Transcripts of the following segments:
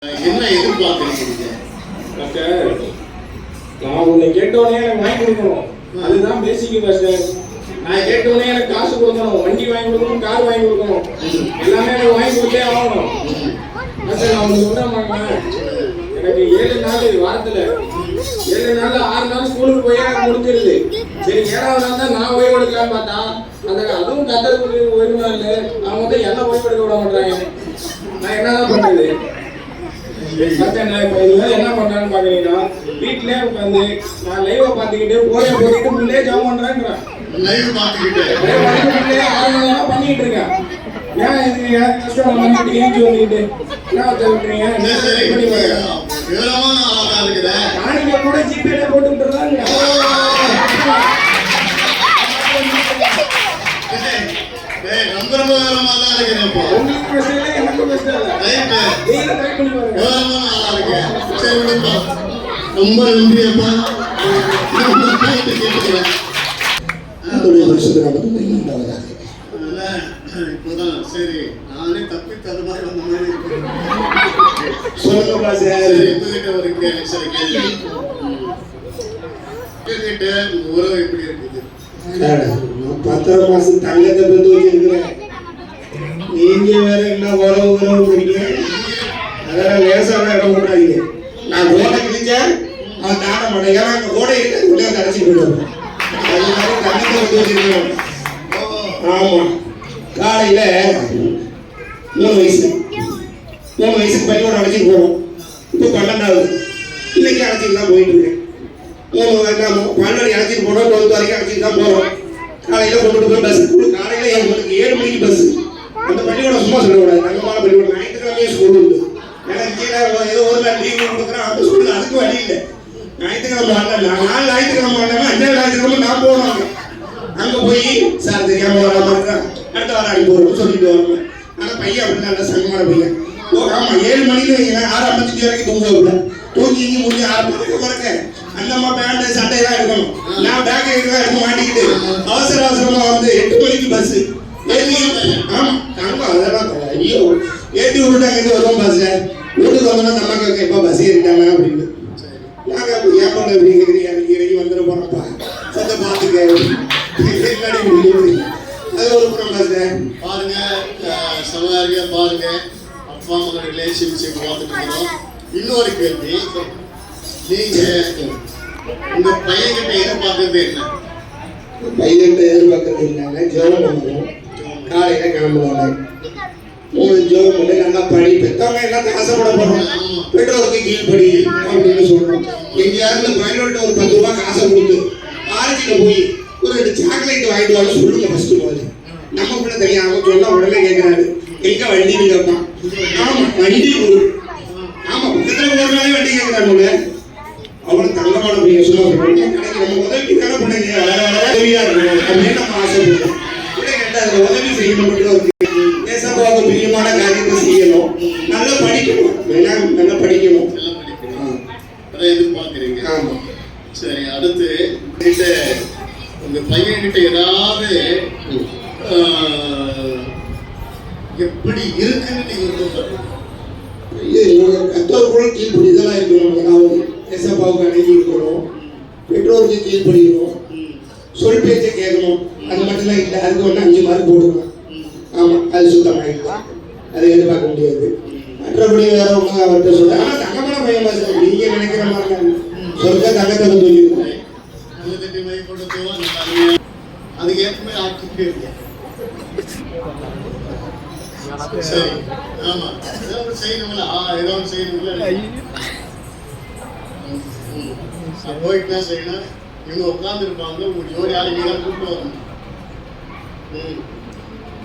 என்ன எதிர்பார்க்குறீங்க? நான் உன்னை கேட்டோடனே எனக்கு வாங்கி கொடுக்கணும், அதுதான் பேசிக் ஃபர்ஸ்ட். நான் கேட்டோடனே எனக்கு காசு கொடுக்கணும், வண்டி வாங்கி கொடுக்கணும், கார் வாங்கி கொடுக்கணும், எல்லாமே எனக்கு வாங்கி கொடுத்தே ஆகணும். நான் உங்களுக்கு சொல்றேன், எனக்கு 7 நாள் வாரத்தில் 7 நாள் 6 நாள் ஸ்கூலுக்கு போய் எனக்கு முடிஞ்சிருது. சரி 7வது நாள் தான் நான் ஓய்வு எடுக்கலான்னு பார்த்தா அதுவும் கத்தருக்கு ஓய்வு நாள் அவங்க வந்து என்ன ஓய்வு எடுக்க விட மாட்டாங்க. நான் என்னதான் பண்றது? என்ன பண்றான்னு பாக்குறீங்கன்னா வீட்லயே உட்காந்து நான் லைவ பாத்துக்கிட்டு போட்டுக்கிட்டு முன்னே ஜாம் பண்றேன். பண்ணிட்டு இருக்கேன். ஏன் இது எனக்கு கஷ்டம் பண்ணிட்டு ஏஞ்சி வந்துக்கிட்டு என்ன சொல்றீங்க? காணிக்க கூட ஜிபேல போட்டு விட்டுறாங்க. ரொம்ப நன்றியப்பா. இப்போதான் சரி நானே தப்பி தரு மாதிரி வந்த மாதிரி சொல்லுங்கப்பா. சரி உங்ககிட்ட ஒரு சில கேள்வி கேட்ட உறவு எப்படி இருக்குது? 10 மாசம் தங்கத்தை பெற்று வச்சிருக்கிறேன். நீங்க வேற என்ன உறவு அதெல்லாம் லேசான இடம் போட்டாங்க. நான் கோடை கிழிச்சேன் அவன் தாண்ட மாட்டேன். ஏன்னா அங்கே கோடை இருக்கு உள்ளே கடைச்சி போயிடுவாங்க. அது மாதிரி தங்கத்தை பெற்று வச்சிருக்கிறேன். ஆமா காலையில 3 வயசுக்கு பள்ளியோட அழைச்சிட்டு போவோம். இப்போ 12வது இன்னைக்கு அழைச்சிட்டு தான் போயிட்டு இருக்கேன். 12 அழைச்சிட்டு போனோம், 12 வரைக்கும் அழைச்சிட்டு தான் போறோம். காலையில கொண்டுட்டு போய் பஸ் காலையில 7 மணிக்கு பஸ். அந்த பள்ளியோட சும்மா சொல்லக்கூடாது, தங்கமான பள்ளியோட. ஞாயிற்றுக்கிழமையே ஸ்கூல் உண்டு. எனக்கு கீழே ஏதோ ஒரு நாள் லீவு கொடுக்குறேன் அந்த ஸ்கூல், அதுக்கு வழி இல்லை. ஞாயிற்றுக்கிழமை வரல, 4 ஞாயிற்றுக்கிழமை வரலாம 5வது ஞாயிற்றுக்கிழமை நான் போகணும். அங்க போய் சார் தெரியாம வராம இருக்கேன், அடுத்த வாரம் அடி போறோம்னு சொல்லிட்டு வரணும். ஆனா பையன் அப்படி நல்ல சங்கமான பையன். ஆமா 7 மணிக்கு 6:55 வரைக்கும் தூங்க விட தூங்கி முடிஞ்சு 6 மணிக்கு வரக்க அந்த அம்மா பேண்ட் சட்டையெல்லாம் எடுக்கணும். நான் பேக் எடுக்க மாட்டிக்கிட்டு அவசரமா வந்து 8 மணிக்கு பஸ் ஏற்றி. ஆமா தங்க அதெல்லாம் ஐயோ ஏற்றி விட்டுட்டாங்க. வரும் பஸ் வீட்டுக்கு வந்தோம்னா நம்ம கேட்க எப்போ பஸ் ஏறிட்டாங்க அப்படின்னு. நாங்கள் ஏன் பண்ண எப்படி கேட்குறீங்க? எனக்கு இறங்கி வந்துட போறப்பா சத்த பார்த்துக்க. அது ஒரு புறம் பஸ் பாருங்க. சமுதாய பாருங்க, அப்பா மகன் ரிலேஷன்ஷிப் பார்த்துட்டு இருக்கோம். இன்னொரு கேள்வி, நீங்க உங்க பையன்கிட்ட எதிர்பார்க்கறது என்ன? பையன்கிட்ட எதிர்பார்க்கறது இல்லைங்க, ஜெபம் பண்ணுவோம். காலையில கிளம்புவாங்க, 3 ஜெபம் பண்ணி நல்லா படி. பெற்றவங்க எல்லாத்தையும் ஆசைப்பட போறோம், பெற்றோருக்கு கீழ்படி அப்படின்னு சொல்றோம். எங்கேயாவது பையனோட ஒரு 10 ரூபாய் காசை கொடுத்து ஆர்ஜில போய் ஒரு 2 சாக்லேட் வாங்கிட்டு வாங்க சொல்லுங்க ஃபர்ஸ்ட். போது நம்ம கூட தெரியாம சொன்னா உடனே கேட்கிறாரு, எங்க வண்டி கேட்பான். ஆமா வண்டி ஆமா பக்கத்துல ஒரு நாளே வண்டி கேட்கிறாங்க. அவனுக்கு தங்கமான பையன் சும்மா கிடைக்கு நம்ம உதவி தானே பண்ணுங்க, உதவியா இருக்கணும் அப்படின்னு நம்ம ஆசைப்படுறோம். கேட்டா அதுல உதவி செய்யணும். தேசப்பாவுக்கு பிரியமான காரியத்தை செய்யணும், நல்லா படிக்கணும், நல்லா படிக்கணும். எதிர்பார்க்குறீங்க. ஆமா சரி. அடுத்து கிட்ட உங்க பையன்கிட்ட ஏதாவது எப்படி இருக்குன்னு நீங்க சொல்றீங்க? கத்தோருக்குள்ள கீழ்படி இதெல்லாம் இருக்கணும். தேசப்பாவுக்கு அடங்கி இருக்கணும், பெற்றோருக்கு கீழ்படிக்கணும், சொல் பேச்சை கேட்கணும். அது மட்டும்தான் இல்லை, அதுக்கு ஒன்று 5 மார்க் போடுவேன். ஆமா அது சுத்தமாகிடுதான், அதை எதிர்பார்க்க முடியாது. மற்றபடி வேற ஒன்று அவர்கிட்ட சொல்ல. ஆனால் தங்கமான பையன் பாசம் நீங்க நினைக்கிற மாதிரி சொர்க்க தங்கத்தை சொல்லியிருக்கோம். அதுக்கு ஏற்ற மாதிரி ஆக்கிட்டு சரி. ஆமா ஏதாவது செய்யணுங்களா? ஏதாவது செய்யணுங்களா? போயிட்டு தான் செய்யணும். இவங்க உட்கார்ந்து இருப்பாங்க, உங்க ஜோடி ஆளு நீங்க கூப்பிட்டு வரணும்.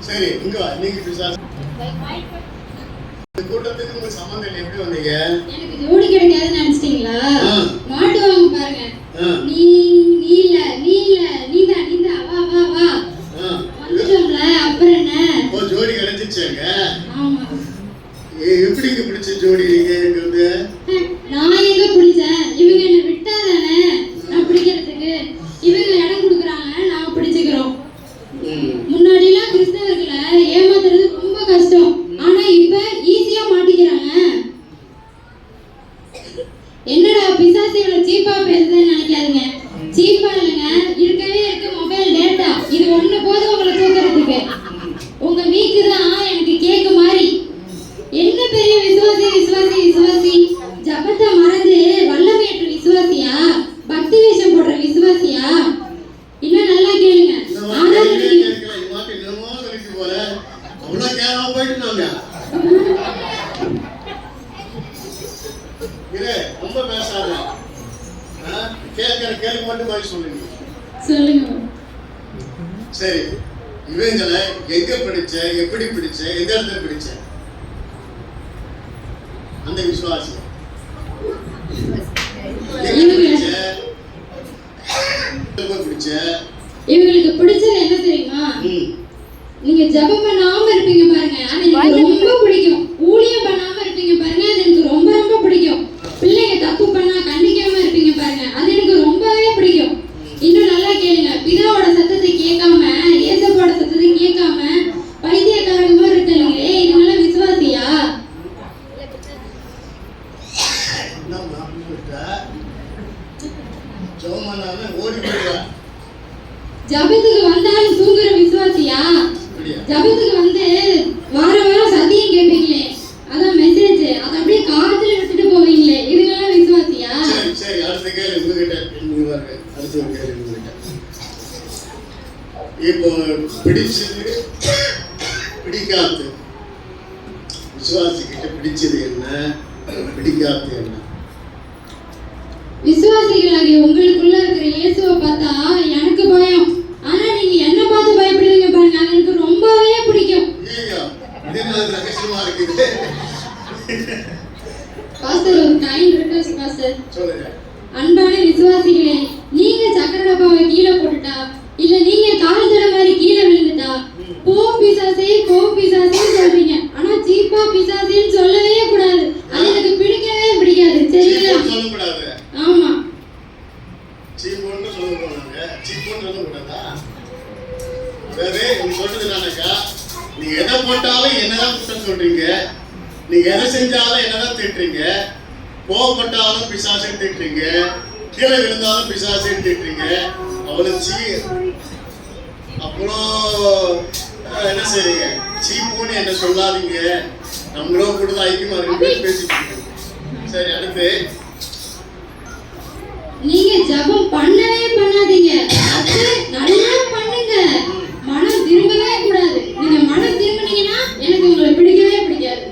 சரி இங்க நீங்க இந்த கூட்டத்துக்கு உங்க சம்பந்தம் எப்படி வந்தீங்க? எனக்கு ஜோடி கிடைக்காதுன்னு நினைச்சிட்டீங்களா? மாட்டுவாங்க பாருங்க. நீ இல்ல நீதான் வா வா வா வந்துட்டோம்ல, அப்புறம் என்ன? ஓ ஜோடி கிடைச்சிச்சாங்க. ஆமா. எப்படி இங்க பிடிச்ச ஜோடி நீங்க வந்து? நான் எங்க பிடிச்சேன்? இவங்க என்ன விட்டாதானே நான் பிடிக்கிறதுக்கு. இவங்க இடம் கொடுக்குறாங்க, நான் பிடிச்சுக்கிறோம். முன்னாடி எல்லாம் கிறிஸ்தவர்களை ஏமாத்துறது ரொம்ப கஷ்டம். ஆனா இப்ப ஈஸியா மாட்டிக்கிறாங்க. பேசுதுன்னு நினைக்காதீங்க. சீப்பா இல்லைங்க, இருக்கவே இருக்கு மொபைல் டேட்டா. இது ஒண்ணு போதும் உங்களை தூக்குறதுக்கு. உங்க வீக்கு தான் எனக்கு கேக்கு மாதிரி. என்ன பெரிய விசுவாசி விசுவாசி விசுவாசி, ஜபத்தை மறந்து வல்லமையற்ற விசுவாசியா, பக்தி வேஷம் போடுற விசுவாசியா? இன்னும் நல்லா கேளுங்க. ரொம்ப பேசாத, கேட்கிற கேள்வி மட்டும் போய் சொல்லுங்க. சொல்லுங்க. சரி, இவங்களை எங்க பிடிச்ச, எப்படி பிடிச்ச, எந்த இடத்துல பிடிச்ச? அந்த விசுவாசி பிடிச்ச. இவங்களுக்கு பிடிச்சது என்ன தெரியுமா? நீங்க ஜெபம் பண்ணாம இருப்பீங்க பாருங்க, அது எனக்கு ரொம்ப பிடிக்கும். ஊழியம் பண்ணாம இருப்பீங்க பாருங்க, அது எனக்கு ரொம்ப ரொம்ப பிடிக்கும். பிள்ளைங்க தப்பு பண்ணா கண்டிக்காம இருப்பீங்க பாருங்க, அது எனக்கு ரொம்பவே பிடிக்கும். இன்னும் நல்லா கேளுங்க. பிதாவோட சத்தத்தை கேட்காம, இயேசுவோட சத்தத்தை கேட்காம பைத்தியக்காரங்க மாதிரி இருக்கீங்களே, இதனால விசுவாசியா? ஜபத்துக்கு வந்தாலும் தூங்குற விசுவாசியா? ஜபத்துக்கு வந்து வார வாரம் சத்தியம் கேட்பீங்களே, அதான் மெசேஜ், அதை அப்படியே காதுல விட்டுட்டு போவீங்களே, இதுங்கெல்லாம் விசுவாசியா? சரி, அடுத்த கேள்வி உங்ககிட்ட. அடுத்த ஒரு கேள்வி உங்ககிட்ட. இப்போ பிடிச்சது பிடிக்காது, விசுவாசிக்கிட்ட பிடிச்சது என்ன, பிடிக்காது என்ன? விசுவாசிகளாகிய உங்களுக்குள்ள இருக்கிற இயேசுவை பார்த்தா எனக்கு பயம். ஆனா நீங்க என்ன பார்த்து பயப்படுவீங்க பாருங்க, அது எனக்கு ரொம்பவே பிடிக்கும். பாஸ்டர், ஒரு கைண்ட் ரிக்வெஸ்ட் பாஸ்டர். சொல்லுங்க. அன்பான விசுவாசிகளே, நீங்க சக்கர டப்பாவை கீழே போட்டுட்டா, இல்ல நீங்க கால் தர மாதிரி கீழே விழுந்துட்டா, போ பிசாசே போ பிசாசே சொல்றீங்க. ஆனா சீப்பா பிசாசேன்னு சொல்லவே கூடாது. அது எனக்கு பிடிக்கவே பிடிக்காது. சரிங்களா? சொல்லக்கூடாது. ஆமா, சீப்போன்னு சொல்லக்கூடாதுங்க. சீப்போன்னு சொல்லக்கூடாதா? அதாவது நீங்க சொல்றது என்னன்னாக்கா, நீங்க எதை போட்டாலும் என்னதான் குற்றம் சொல்றீங்க, நீங்க எதை செஞ்சாலும் என்னதான் திட்டுறீங்க, கோவப்பட்டாலும் பிசாசைன்னு திட்டுறீங்க, கீழே விழுந்தாலும் பிசாசைன்னு திட்டுறீங்க. அவளுக்கு அப்புறம் என்ன செய்றீங்க? சீப்போன்னு என்ன சொல்லாதீங்க, நம்மளும் கூட ஐக்கியமா இருக்கு பேசிட்டு. சரி, அடுத்து. நீங்க ஜெபம் பண்ணவே பண்ணாதீங்க, அது நல்லா பண்ணுங்க. மனம் திரும்பவே கூடாது. நீங்க மனம் திரும்பினீங்கன்னா எனக்கு உங்களை பிடிக்கவே பிடிக்காது.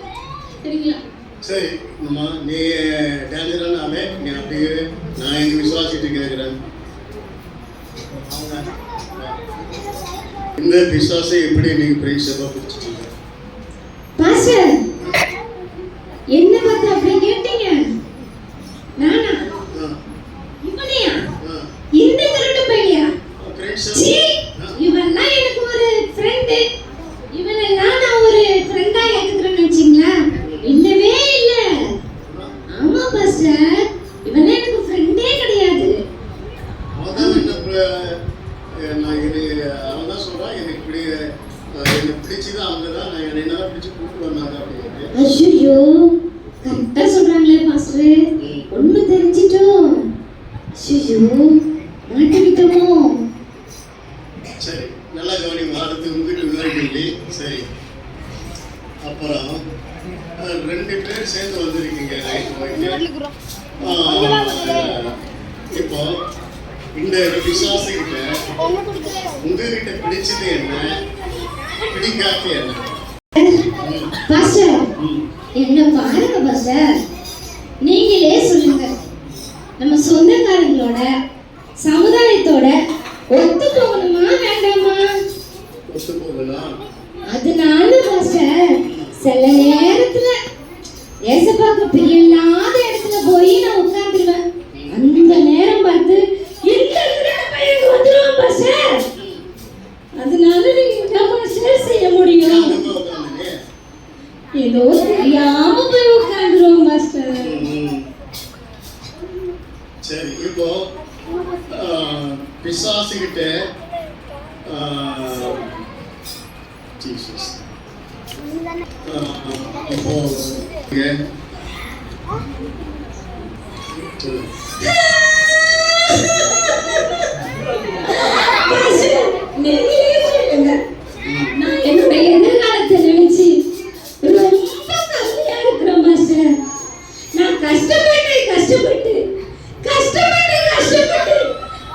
சரிங்களா? சரி, நம்ம நீ டேஞ்சரான ஆளே, நீ அப்படியே நான் எங்க விசுவாசிட்டு கேட்கிறேன். இந்த விசுவாசை எப்படி நீங்க பிரேக்ஷமா பிடிச்சிட்டீங்க? பாஸ்டர், என்ன பார்த்து அப்படி கேட்டீங்க? நானா? இவனையா? இந்த திருட்டு பையனா? சீ, இவன்லாம் எனக்கு ஒரு ஃப்ரெண்ட். இவனெல்லாம் நான் ஒரு ஃப்ரெண்டா ஏத்துக்கிறேன்னு நினைச்சீங்களா? இல்லவே இல்ல. ஆமா பாஸ்டர், இவனே எனக்கு ஃப்ரெண்டே கிடையாது. அவன் தான் சொல்றான், எனக்கு பிடிச்சது அவங்க தான், நான் என்னதான் பிடிச்சி கூப்பிட்டு வந்தாங்க அப்படின்னு. ஐயோ, கரெக்டா சொல்றாங்களே பாஸ்டர், ஒண்ணு தெரிஞ்சிட்டோம். ஐயோ, மாட்டிக்கிட்டோமோ? சரி, நல்லா கவனிங்க. அடுத்து உங்ககிட்ட விவரிக்கி. சரி, அப்புறம் 2 பேர் சேர்ந்து வந்திருக்கீங்க. இப்போ இந்த விசுவாசிக்கிட்ட உங்ககிட்ட பிடிச்சது என்ன, பிடிக்காது என்ன? பாஸ்டர், என்ன பாருங்க பாஸ்டர், நீங்களே சொல்லுங்க. நம்ம சொந்தக்காரங்களோட சமுதாயத்தோட ஒத்து போகணுமா வேண்டாமா? ஒத்து போகலாம். அதனால பாஸ்டர், சில நேரத்துல ஏசப்பாக்கு பிரியமில்லாத இடத்துல போய் நான் உட்கார்ந்துருவேன். அந்த நேரம் பார்த்து இந்த பையன் வந்துருவான் பாஸ்டர். அதனால நீங்க என்ன பாஸ்டர் செய்ய முடியும்? ஏதோ தெரியாம போய் உட்கார்ந்துருவோம் பாஸ்டர். சரி, இப்போ பிசாசுகிட்ட ஜீசஸ் இப்போ சொல்லுங்க. நீங்களே சொல்லுங்க. நான் என்னோட எதிர்காலத்தை நினைச்சு ரொம்ப கவலையா இருக்கிறேன் மாஸ்டர். நான் கஷ்டப்பட்டு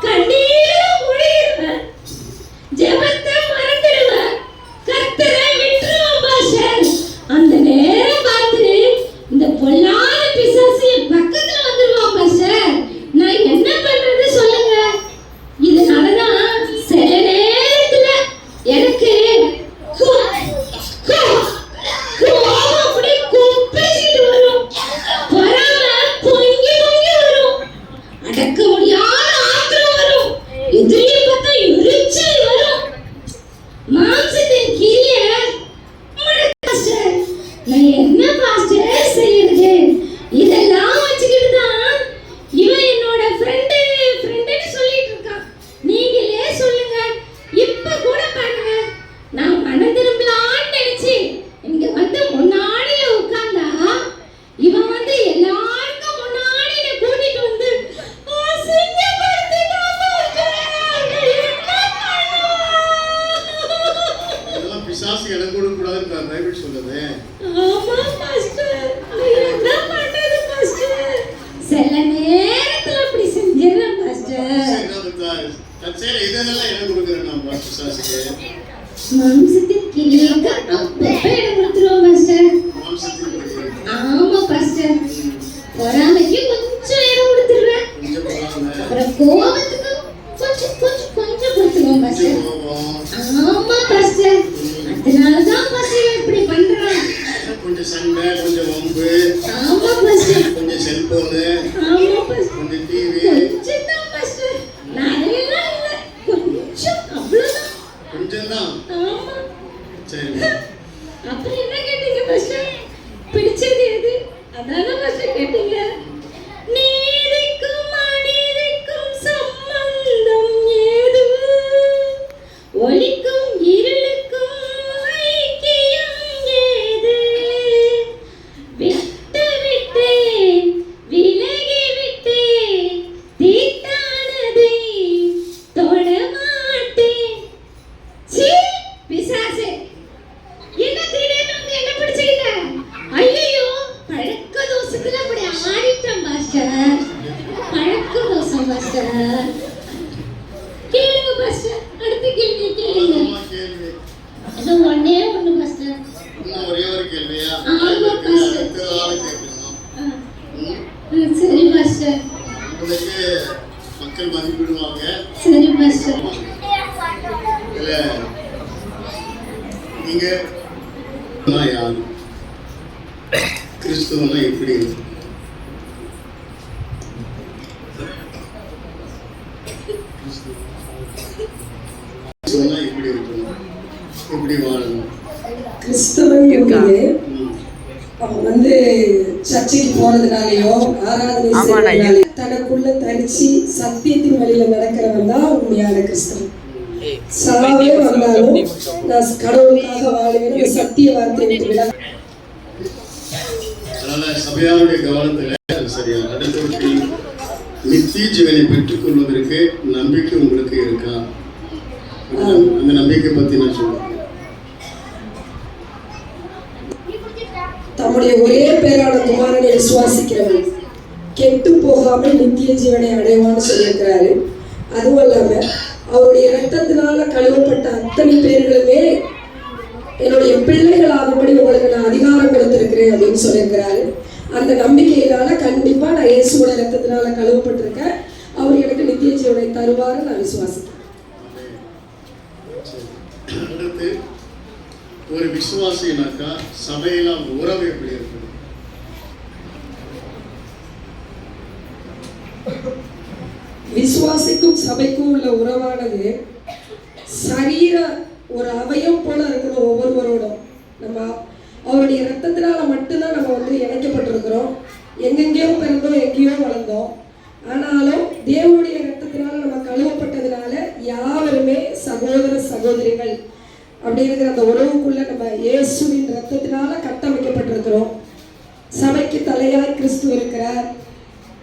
கண்ணீர முழிடுவேன். ஜெபத்தை மறந்துடுவேன். கர்த்தரை விட்டுருவேன் மாஸ்டர். அந்த நேரம் பார்த்து இந்த பொல்லாத பிசாசு என் பக்கத்துல வந்துருவான் மாஸ்டர். நான் என்ன பண்றது சொல்லுங்க. இதனாலதான் சில நேரத்துல எனக்கு கோபம் அப்படியே குப்பைச்சிட்டு வரும். பொறாமை பொங்கி வரும். அடக்க முடியாத ஆத்திரம் வரும். எதிரியை பார்த்தா எரிச்சல் வரும். மாம்சத்தின் கிரிய பாஸ்டர், நான் என்ன பாஸ்டர் செய்யறது? இதெல்லாம் வச்சுக்கிட்டு தான் இவன் என்னோட ஃப்ரெண்டுன்னு சொல்லிட்டு இருக்கான். நீங்களே சொல்லுங்க. இப்ப கூட பாருங்க, நான் மனம் திரும்பலான்னு நினைச்சு இங்க வந்து முன்னாடில உட்கார்ந்தா இவன் வந்து எல்லாருக்கும் முன்னாடி என்னை கூட்டிட்டு வந்து அசிங்கப்படுத்திட்டான் பாஸ்டர். இதெல்லாம் பிசாசு இடம் கொடுக்கக்கூடாதுன்னு பைபிள் சொல்லுது. ஆமா பாஸ்டர், என்ன பண்றது பாஸ்டர்? சில நேரத்துல அப்படி செஞ்சிடறேன் பாஸ்டர். கச்சேரி இதெல்லாம் இடம் கொடுக்குறேன் நான் பிசாசுக்கு. மாம்சத்தின் கிரியைக்கு அப்பப்ப இடம் கொடுத்துருவோம் பாஸ்டர். மாம்சத்தின் கிரியை. ஆமா பாஸ்டர். பொறாமைக்கு கொஞ்சம் இடம் கொடுத்துருவேன். கொஞ்சம் பொறாமை, அப்புறம் கோபத்துக்கு கொஞ்சம் கொடுத்துருவோம் பாஸ்டர். கோபம், ஆமா பாஸ்டர். அதனாலதான் பாஸ்டர் இப்படி பண்றான். கொஞ்சம் சண்டை, கொஞ்சம் வம்பு, ஆமா பாஸ்டர். கொஞ்சம் செல்போனு, ஆமா பாஸ்டர். கொஞ்சம் டிவி, கொஞ்சம் தான் பாஸ்டர். நிறையலாம் இல்ல, கொஞ்சம், அவ்வளவுதான். கொஞ்சம் தான். ஆமா. சரி, அப்புறம் என்ன கேட்டீங்க பாஸ்டர்? பிடிச்சது எது? அதான பாஸ்டர் கேட்டீங்க. நீதிக்கும் அநீதிக்கும் சம்பந்தம் ஏது? ஒளிக்கும் இருளுக்கும் ஐக்கியம் ஏது? விட்டு விட்டேன், விலகி விட்டேன், தீட்டானதை தொட மாட்டேன். சீ, பிசாசே, என்ன திடீர்னு வந்து என்ன பிடிச்சுக்கிட்ட? ஐயோ, பழக்க தோசத்துல அப்படி ஆடிட்டேன் பாஸ்டர். பழக்க தோசம் பாஸ்டர். கேளுங்க பாஸ்டர், அடுத்த கேள்வி கேளுங்க. அம்மா கேள்வி. அது ஒண்ணே ஒண்ணு பாஸ்டர். இன்னும் ஒரே ஒரு கேள்வியா? ஆமா, பாஸ்டர். அடுத்த ஆளு கேட்கணும். சரி பாஸ்டர். உங்களுக்கு மக்கள் மதிப்பிடுவாங்க. சரி பாஸ்டர். இல்ல நீங்க யாரு? கிறிஸ்துவெல்லாம் எப்படி இருக்கு? கிறிஸ்துவெல்லாம் எப்படி இருக்கணும்? எப்படி வாழணும்? கிறிஸ்தவன் என்பது ம். அவன் வந்து சர்ச்சைக்கு போறதுனாலயோ ஆராதனை செய்யறதுனாலயோ தனக்குள்ள தரிச்சு சத்தியத்தின் வழியில நடக்கிறவன் தான் உண்மையான கிறிஸ்தவன். சாவே வந்தாலும் நான் கடவுளுக்காக வாழ்வேன், சத்திய வார்த்தை விட்டு விட. அதனால சபையாருடைய கவனத்துல சரியா அடுத்தவருக்கு நித்திய ஜீவனை பெற்றுக் கொள்வதற்கு நம்பிக்கை உங்களுக்கு இருக்கா? அந்த நம்பிக்கை பத்தி நான் சொல்றேன். தம்முடைய ஒரே பேரான குமாரனை விசுவாசிக்கிறவன் கெட்டு போகாமல் நித்திய ஜீவனை அடைவான்னு சொல்லியிருக்கிறாரு. அதுவும் இல்லாம அவருடைய இரத்தத்தினால கழுவப்பட்ட அத்தனை பேர்களுமே என்னுடைய பிள்ளைகள் ஆகும்படி உங்களுக்கு நான் அதிகாரம் கொடுத்திருக்கிறேன் அப்படின்னு சொல்லியிருக்கிறாரு. அந்த நம்பிக்கையினால கண்டிப்பா நான் இயேசுவோட இரத்தத்தினால கழுவப்பட்டிருக்கேன். அவர் எனக்கு நித்திய ஜீவனை தருவாரு நான் விசுவாசிக்கிறேன். அடுத்து ஒரு விசுவாசினாக்கா சபையில உறவு எப்படி இருக்கு? விசுவாசிக்கும் சபைக்கும் உள்ள உறவானது சரீர ஒரு அவயம் போல இருக்கணும். ஒவ்வொருவரோடும் நம்ம அவருடைய இரத்தத்தினால மட்டும்தான் நம்ம வந்து இணைக்கப்பட்டிருக்கிறோம். எங்கெங்கேயோ பிறந்தோம், எங்கேயோ வளர்ந்தோம். ஆனாலும் தேவனுடைய இரத்தத்தினால நம்ம கழுவப்பட்டதுனால யாவருமே சகோதர சகோதரிகள் அப்படிங்கிற அந்த உறவுக்குள்ள நம்ம இயேசுவின் இரத்தத்தினால கட்டமைக்கப்பட்டிருக்கிறோம். சபைக்கு தலையாய் கிறிஸ்து இருக்கிறார்.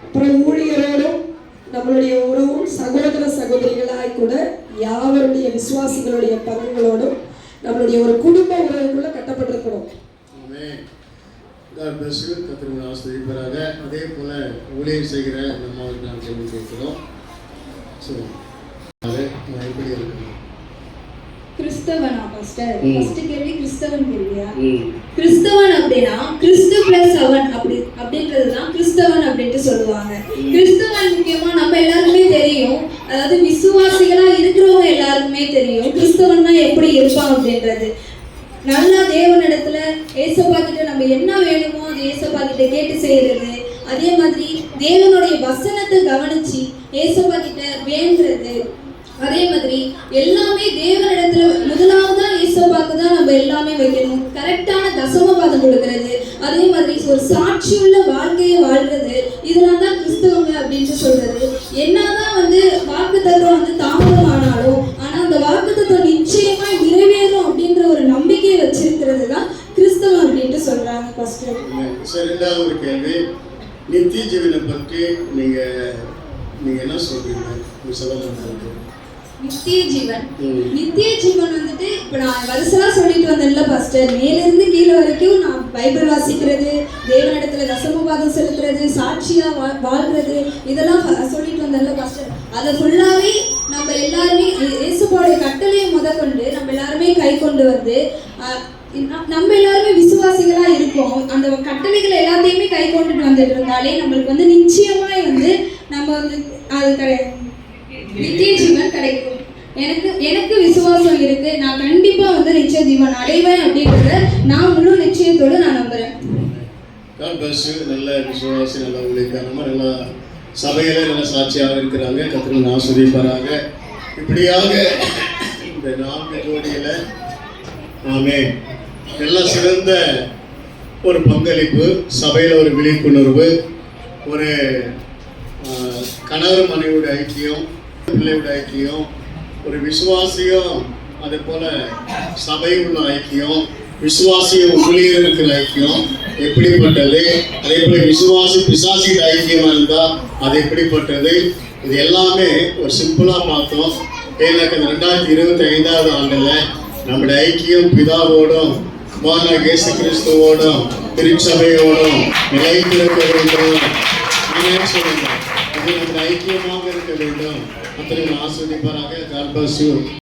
அப்புறம் ஊழியரோடும் நம்ம நம்மளுடைய உறவும் சகோதர சகோதரிகளாய் கூட யாவருடைய விசுவாசிகளுடைய பங்குகளோடும் நம்மளுடைய ஒரு குடும்ப உறவுக்குள்ள கட்டப்பட்டிருக்கணும். கத்திரிக்கு ஆசிரியராக அதே போல ஊழியர் செய்கிற நம்மளுக்கு நான் கேள்வி கேட்கிறோம். எப்படி இருக்கணும்? கிறிஸ்தவனா பாஸ்டர்? ஃபர்ஸ்ட் கேள்வி கிறிஸ்தவன் கேள்வியா? கிறிஸ்தவன் அப்படின்னா கிறிஸ்து பிளஸ் அவன் அப்படின்றதுதான் கிறிஸ்தவன் அப்படின்ட்டு சொல்லுவாங்க. கிறிஸ்தவன் முக்கியமா நம்ம எல்லாருக்குமே தெரியும், அதாவது விசுவாசிகளா இருக்கிறவங்க எல்லாருக்குமே தெரியும் கிறிஸ்தவன்னா எப்படி இருப்பான் அப்படின்றது. நல்லா தேவனிடத்துல ஏசப்பா கிட்ட நம்ம என்ன வேணுமோ அது ஏசப்பா கிட்ட கேட்டு செய்யறது, அதே மாதிரி தேவனுடைய வசனத்தை கவனிச்சு ஏசப்பா கிட்ட வேண்டுறது, அதே மாதிரி எல்லாமே தேவனிடத்துல முதலாவதா ஏசப்பாக்கு தான் நம்ம எல்லாமே வைக்கணும். கரெக்டான தசமபாதம் கொடுக்கறது, அதே மாதிரி ஒரு சாட்சியுள்ள வாழ்க்கையை வாழ்றது, இதெல்லாம் தான் கிறிஸ்தவங்க அப்படின்னு சொல்றது. என்னதான் வாக்கு தத்துவம் தாமதம் ஆனாலும் ஆனா அந்த வாக்கு தத்துவம் நிச்சயமா நிறைவேறும் அப்படின்ற ஒரு நம்பிக்கையை வச்சிருக்கிறது தான் கிறிஸ்தவம் அப்படின்ட்டு சொல்றாங்க. ஃபர்ஸ்ட் ரெண்டாவது ஒரு கேள்வி, நித்திய ஜீவனை பற்றி நீங்க என்ன சொல்றீங்க? நித்திய ஜீவன் இப்ப நான் வருஷமா சொல்லிட்டு வந்தேன்ல பாஸ்டர், மேல இருந்து கீழே வரைக்கும் நான் பைபிள் வாசிக்கிறது, தேவனிடத்துல தசமபாதம் செலுத்துறது, சாட்சியா வாழ்றது, இதெல்லாம் சொல்லிட்டு வந்தேன்ல பாஸ்டர். அதை ஃபுல்லாவே நம்ம எல்லாருமே இயேசுவோட கட்டளையை முதற்கொண்டு நம்ம எல்லாருமே கை கொண்டு வந்து நம்ம எல்லாருமே விசுவாசிகளா இருக்கோம். அந்த கட்டளைகளை எல்லாத்தையுமே கை கொண்டுட்டு வந்துட்டு இருந்தாலே நம்மளுக்கு நிச்சயமாய் நம்ம அது நித்திய ஜீவன் கிடைக்கும். எனக்கு விசுவாசம் இருக்கு, நான் கண்டிப்பா நித்திய ஜீவன் அடைவேன் அப்படின்றத நான் முழு நிச்சயத்தோடு நான் நம்புறேன். நல்ல விசுவாசி, நல்ல ஊழியக்காரமா, நல்ல சபையில நல்ல சாட்சியாக இருக்கிறாங்க. கத்திரன் ஆசிரியப்பாராக. இப்படியாக இந்த 4 ஜோடியில எல்லாம் சிறந்த ஒரு பங்களிப்பு, சபையில ஒரு விழிப்புணர்வு, ஒரு கணவர் மனைவியோட ஐக்கியம், பிள்ளையோட ஐக்கியம், ஒரு விசுவாசியும் அதே போல சபை உள்ள ஐக்கியம், விசுவாசியும் ஊழியர் இருக்கிற ஐக்கியம் எப்படிப்பட்டது, அதே போல விசுவாசி பிசாசியோட ஐக்கியமா இருந்தா அது எப்படிப்பட்டது, இது எல்லாமே ஒரு சிம்பிளா பார்த்தோம். எனக்கு 2025ஆவது ஆண்டுல நம்முடைய ஐக்கியம் பிதாவோடும் இயேசு கிறிஸ்துவோடும் திருச்சபையோடும் நிலைத்திருக்க வேண்டும். சொல்லுங்க, அது நம்முடைய ஐக்கியமாக இருக்க வேண்டும். அத்தனை ஆஸ்வதிப்பாராக. God bless you.